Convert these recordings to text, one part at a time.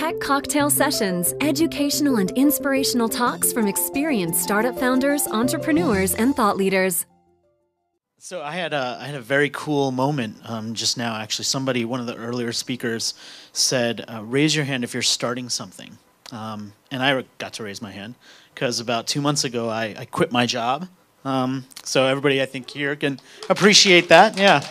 Tech Cocktail Sessions, educational and inspirational talks from experienced startup founders, entrepreneurs, and thought leaders. So I had a very cool moment just now, actually. One of the earlier speakers said, raise your hand if you're starting something. And I got to raise my hand because about 2 months ago I quit my job. So everybody I think here can appreciate that, yeah.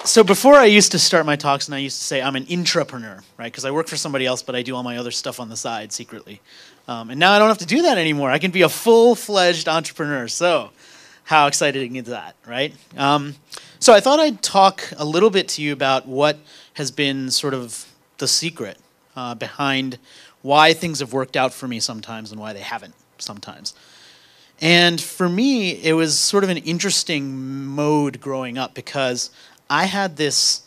So before I used to start my talks and I used to say I'm an intrapreneur, right? Because I work for somebody else, but I do all my other stuff on the side secretly. And now I don't have to do that anymore. I can be a full-fledged entrepreneur. So how exciting is that, right? So I thought I'd talk a little bit to you about what has been sort of the secret behind why things have worked out for me sometimes and why they haven't sometimes. And for me, it was sort of an interesting mode growing up because I had this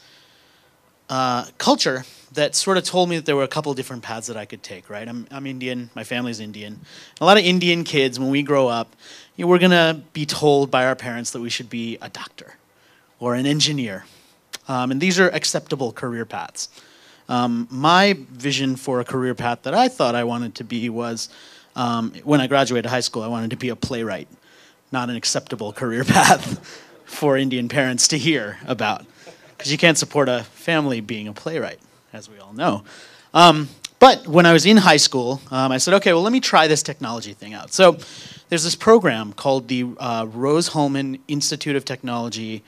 culture that sort of told me that there were a couple of different paths that I could take, right? I'm Indian, my family's Indian. A lot of Indian kids, when we grow up, we're going to be told by our parents that we should be a doctor or an engineer. And these are acceptable career paths. My vision for a career path that I thought I wanted to be was, when I graduated high school, I wanted to be a playwright, not an acceptable career path for Indian parents to hear about, because you can't support a family being a playwright, as we all know. But when I was in high school, I said, okay, well, let me try this technology thing out. So there's this program called the Rose-Hulman Institute of Technology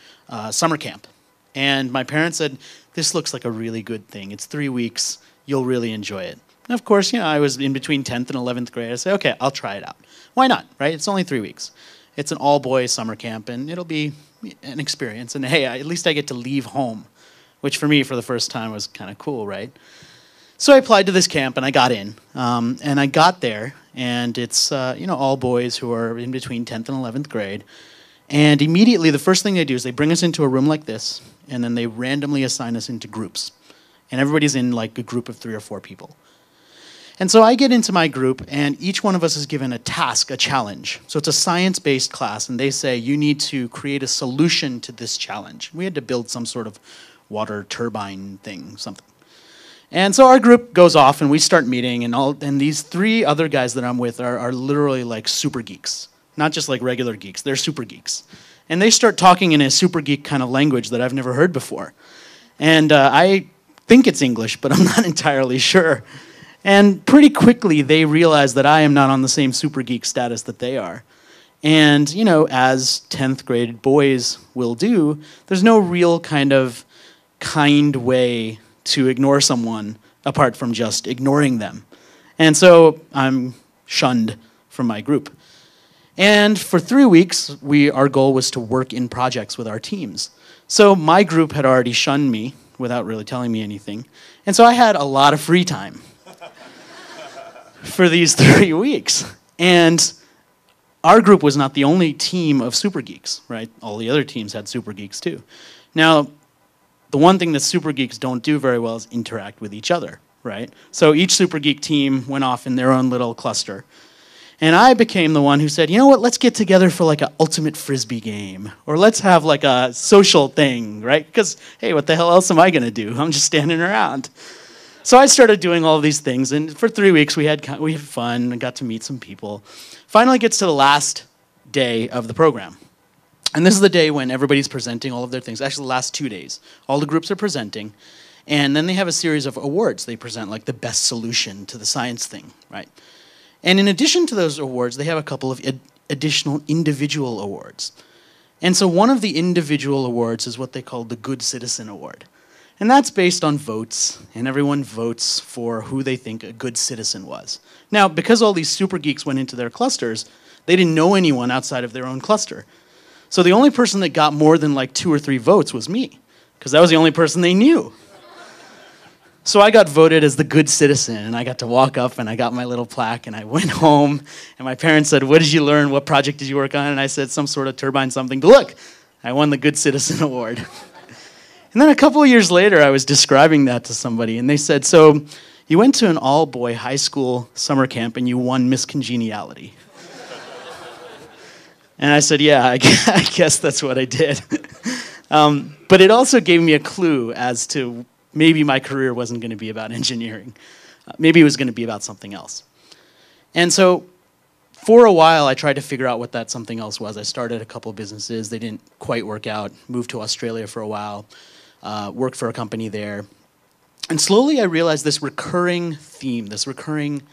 Summer Camp. And my parents said, this looks like a really good thing. It's 3 weeks. You'll really enjoy it. And of course, I was in between 10th and 11th grade. I said, okay, I'll try it out. Why not, right? It's only 3 weeks. It's an all-boys summer camp, and it'll be an experience. And hey, at least I get to leave home, which for me, for the first time, was kind of cool, right? So I applied to this camp, and I got in. And I got there, and it's all boys who are in between 10th and 11th grade. And immediately, the first thing they do is they bring us into a room like this, and then they randomly assign us into groups. And everybody's in like a group of 3 or 4 people. And so I get into my group, and each one of us is given a task, a challenge. So it's a science-based class, and they say, you need to create a solution to this challenge. We had to build some sort of water turbine thing, something. And so our group goes off, and we start meeting, and these 3 other guys that I'm with are literally like super geeks. Not just like regular geeks, they're super geeks. And they start talking in a super geek kind of language that I've never heard before. And I think it's English, but I'm not entirely sure. And pretty quickly, they realize that I am not on the same super geek status that they are. And, as 10th grade boys will do, there's no real kind way to ignore someone apart from just ignoring them. And so I'm shunned from my group. And for 3 weeks, our goal was to work in projects with our teams. So my group had already shunned me without really telling me anything. And so I had a lot of free time for these 3 weeks. And our group was not the only team of super geeks, right? All the other teams had super geeks too. Now, the one thing that super geeks don't do very well is interact with each other, right? So each super geek team went off in their own little cluster. And I became the one who said, you know what, let's get together for like an ultimate frisbee game. Or let's have like a social thing, right? Because, hey, what the hell else am I going to do? I'm just standing around. So I started doing all these things, and for 3 weeks we had fun and got to meet some people. Finally gets to the last day of the program. And this is the day when everybody's presenting all of their things. Actually, the last 2 days. All the groups are presenting, and then they have a series of awards. They present like the best solution to the science thing, right? And in addition to those awards, they have a couple of additional individual awards. And so one of the individual awards is what they call the Good Citizen Award. And that's based on votes, and everyone votes for who they think a good citizen was. Now, because all these super geeks went into their clusters, they didn't know anyone outside of their own cluster. So the only person that got more than like 2 or 3 votes was me, because that was the only person they knew. So I got voted as the good citizen, and I got to walk up, and I got my little plaque, and I went home, and my parents said, what did you learn? What project did you work on? And I said, some sort of turbine something. But look, I won the Good Citizen Award. And then a couple of years later, I was describing that to somebody, and they said, so you went to an all-boy high school summer camp, and you won Miss Congeniality. And I said, yeah, I guess that's what I did. But it also gave me a clue as to maybe my career wasn't going to be about engineering. Maybe it was going to be about something else. And so for a while, I tried to figure out what that something else was. I started a couple of businesses. They didn't quite work out. Moved to Australia for a while. Worked for a company there. And slowly I realized this recurring theme, this recurring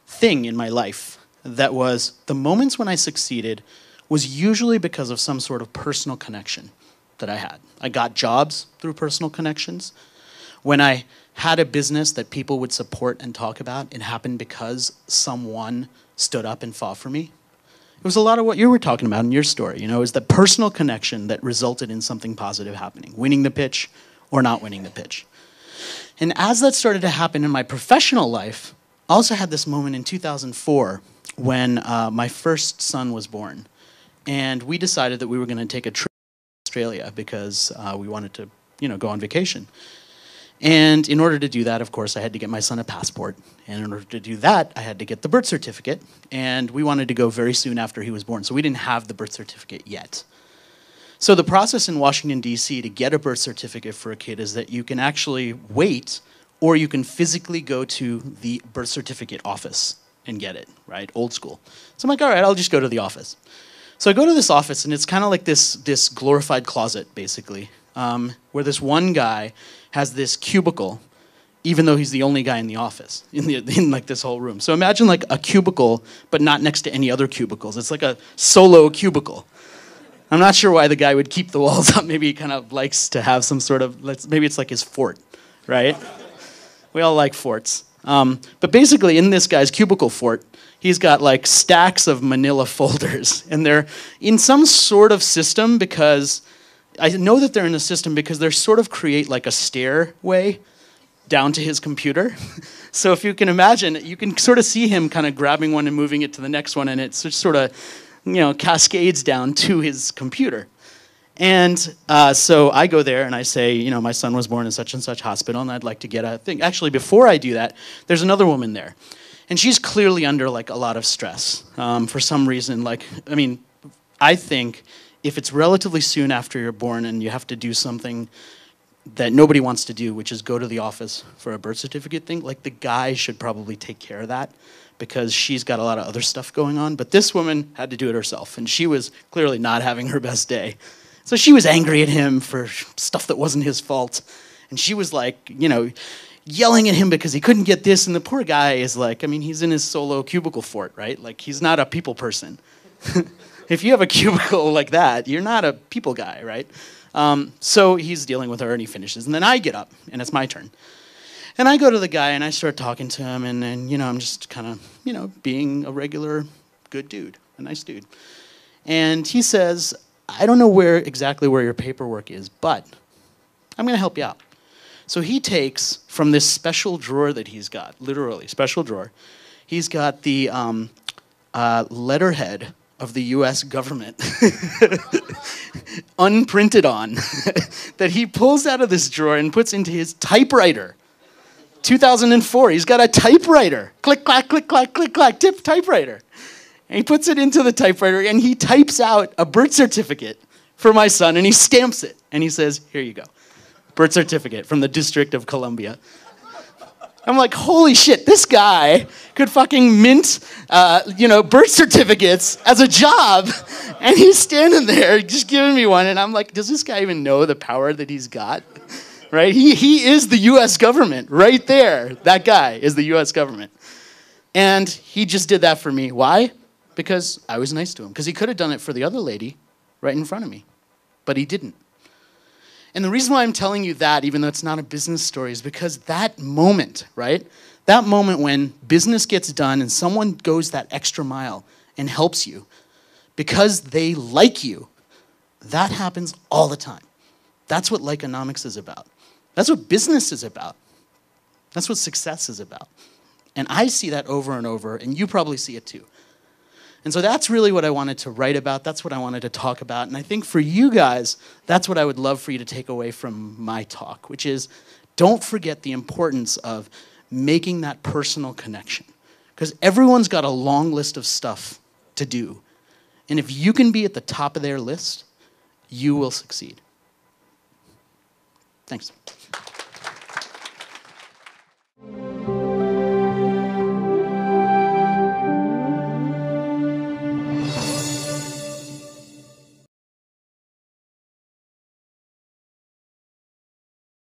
thing in my life that was the moments when I succeeded was usually because of some sort of personal connection that I had. I got jobs through personal connections. When I had a business that people would support and talk about, it happened because someone stood up and fought for me. It was a lot of what you were talking about in your story. You know, it was the personal connection that resulted in something positive happening, winning the pitch or not winning the pitch. And as that started to happen in my professional life, I also had this moment in 2004 when my first son was born. And we decided that we were going to take a trip to Australia because we wanted to, go on vacation. And in order to do that, of course, I had to get my son a passport. And in order to do that, I had to get the birth certificate. And we wanted to go very soon after he was born, so we didn't have the birth certificate yet. So the process in Washington, D.C. to get a birth certificate for a kid is that you can actually wait, or you can physically go to the birth certificate office and get it, right? Old school. So I'm like, all right, I'll just go to the office. So I go to this office, and it's kind of like this glorified closet, basically, where this one guy has this cubicle, even though he's the only guy in the office, in like this whole room. So imagine like a cubicle, but not next to any other cubicles. It's like a solo cubicle. I'm not sure why the guy would keep the walls up. Maybe he kind of likes to have some sort of, maybe it's like his fort, right? We all like forts. But basically in this guy's cubicle fort, he's got like stacks of manila folders, and they're in some sort of system because, I know that they're in a system because they sort of create like a stairway down to his computer. So if you can imagine, you can sort of see him kind of grabbing one and moving it to the next one, and it's just sort of, cascades down to his computer. And so I go there and I say, my son was born in such and such hospital and I'd like to get a thing. Actually, before I do that, there's another woman there. And she's clearly under like a lot of stress for some reason. I think if it's relatively soon after you're born and you have to do something that nobody wants to do, which is go to the office for a birth certificate thing, like the guy should probably take care of that because she's got a lot of other stuff going on. But this woman had to do it herself, and she was clearly not having her best day. So she was angry at him for stuff that wasn't his fault. And she was like, yelling at him because he couldn't get this. And the poor guy is like, he's in his solo cubicle fort, right? Like, he's not a people person. If you have a cubicle like that, you're not a people guy, right? So he's dealing with her, and he finishes. And then I get up, and it's my turn. And I go to the guy, and I start talking to him, and I'm just kind of, being a regular good dude, a nice dude. And he says, I don't know exactly where your paperwork is, but I'm going to help you out. So he takes from this special drawer that he's got, literally, special drawer, he's got the letterhead of the U.S. government unprinted on that he pulls out of this drawer and puts into his typewriter. 2004, he's got a typewriter. Click, clack, click, clack, click, clack, typewriter. And he puts it into the typewriter and he types out a birth certificate for my son and he stamps it. And he says, here you go. Birth certificate from the District of Columbia. I'm like, holy shit, this guy could fucking mint, birth certificates as a job. And he's standing there just giving me one. And I'm like, does this guy even know the power that he's got? Right? He is the U.S. government right there. That guy is the U.S. government. And he just did that for me. Why? Because I was nice to him. Because he could have done it for the other lady right in front of me. But he didn't. And the reason why I'm telling you that, even though it's not a business story, is because that moment, right? That moment when business gets done and someone goes that extra mile and helps you because they like you, that happens all the time. That's what Likeonomics is about. That's what business is about. That's what success is about. And I see that over and over, and you probably see it too. And so that's really what I wanted to write about. That's what I wanted to talk about. And I think for you guys, that's what I would love for you to take away from my talk, which is don't forget the importance of making that personal connection. Because everyone's got a long list of stuff to do. And if you can be at the top of their list, you will succeed. Thanks.